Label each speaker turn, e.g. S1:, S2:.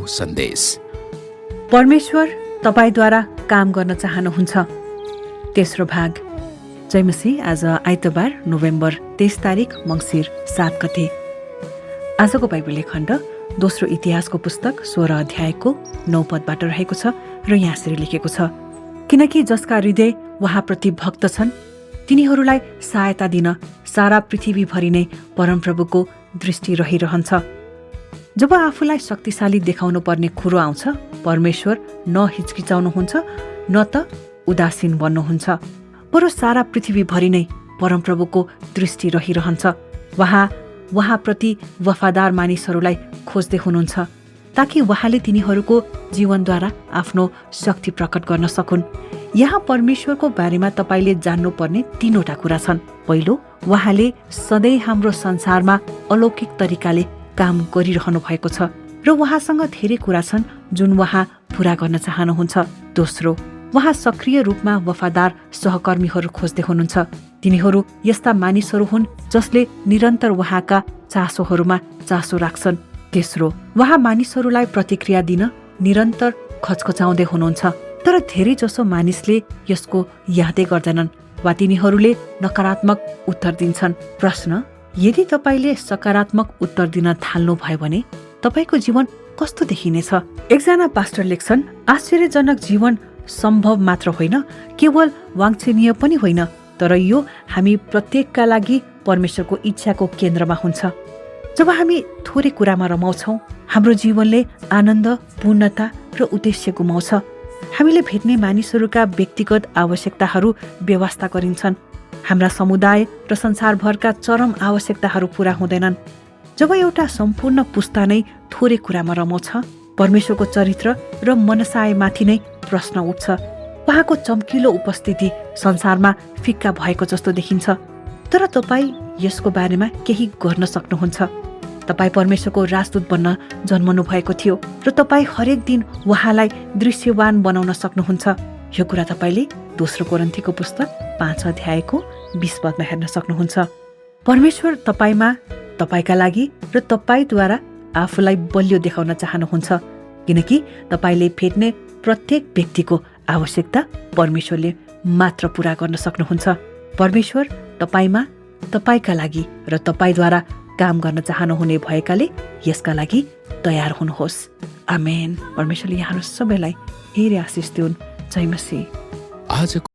S1: सन्देश।
S2: परमेश्वर तपाईद्वारा काम गर्न चाहनुहुन्छ। तेस्रो भाग। जय मसीह। आज आइतबार नोभेम्बर 23 तारिक मङ्सिर 7 गते। आजको बाइबल खण्ड दोस्रो इतिहासको पुस्तक 16 अध्यायको 9 पदबाट रहेको छ र यहाँ यसरी लेखेको छ, किनकि जसका हृदय उहाँप्रति भक्त छन् तिनीहरूलाई सहायता दिन सारा पृथ्वीभरि नै परमप्रभुको दृष्टि रहिरहन्छ। जब आफूलाई शक्तिशाली देखाउनु पर्ने कुरो आउँछ, परमेश्वर न हिचकिचाउनुहुन्छ न त उदासीन बन्नुहुन्छ, बरु सारा पृथ्वीभरि नै परमप्रभुको दृष्टि रहिरहन्छ। उहाँप्रति वफादार मानिसहरूलाई खोज्दै हुनुहुन्छ ताकि उहाँले तिनीहरूको जीवनद्वारा आफ्नो शक्ति प्रकट गर्न सकुन्। यहाँ परमेश्वरको बारेमा तपाईले जान्नुपर्ने 3वटा कुरा छन्। पहिलो, उहाँले सधैँ हाम्रो संसारमा अलौकिक तरिकाले काम गरिरहनु भएको छ र उहाँसँग धेरै कुरा छन् जुन उहाँ पूरा गर्न चाहनुहुन्छ। दोस्रो, उहाँ सक्रिय रूपमा वफादार सहकर्मीहरू खोज्दै हुनुहुन्छ। तिनीहरू यस्ता मानिसहरू हुन् जसले निरन्तर उहाँका चासोहरूमा चासो राख्छन्। तेस्रो, उहाँ मानिसहरूलाई प्रतिक्रिया दिन निरन्तर खचखचाउँदै हुनुहुन्छ, तर धेरै जसो मानिसले यसको यादै गर्दैनन् वा तिनीहरूले नकारात्मक उत्तर दिन्छन्। प्रश्न, यदि तपाईले सकारात्मक उत्तर दिन थाल्नुभयो भने तपाईको जीवन कस्तो देखिनेछ? एकजना पास्टर लेख्छन्, आश्चर्यजनक जीवन सम्भव मात्र होइन, केवल वाञ्छनीय पनि होइन, तर यो हामी प्रत्येकका लागि परमेश्वरको इच्छाको केन्द्रमा हुन्छ। जब हामी थोरै कुरामा रमाउँछौँ, हाम्रो जीवनले आनन्द, पूर्णता र उद्देश्य गुमाउँछ। हामीले भेट्ने मानिसहरूका व्यक्तिगत आवश्यकताहरू व्यवस्था गरिन्छन्। हाम्रा समुदाय र संसारभरका चरम आवश्यकताहरू पूरा हुँदैनन्। जब एउटा सम्पूर्ण पुस्ता नै थोरै कुरामा रमाउँछ, परमेश्वरको चरित्र र मनसायमाथि नै प्रश्न उठ्छ। उहाँको चम्किलो उपस्थिति संसारमा फिक्का भएको जस्तो देखिन्छ, तर तपाईँ यसको बारेमा केही गर्न सक्नुहुन्छ। तपाईँ परमेश्वरको राजदूत बन्न जन्मनु भएको थियो र तपाईँ हरेक दिन उहाँलाई दृश्यवान बनाउन सक्नुहुन्छ। यो कुरा तपाईँले दोस्रो कोरिन्थीको पुस्तक 5 अध्यायको 20 पदमा हेर्न सक्नुहुन्छ। परमेश्वर तपाईमा, तपाईँका लागि र तपाईँद्वारा आफूलाई बलियो देखाउन चाहनुहुन्छ, किनकि तपाईँले भेट्ने प्रत्येक व्यक्तिको आवश्यकता परमेश्वरले मात्र पूरा गर्न सक्नुहुन्छ। परमेश्वर तपाईँमा, तपाईँका लागि र तपाईँद्वारा काम गर्न चाहनुहुने भएकाले यसका लागि तयार हुनुहोस्। आमेन। परमेश्वरले यहाँहरू सबैलाई धेरै आशिष दिउन्। जय मसीह।
S1: आज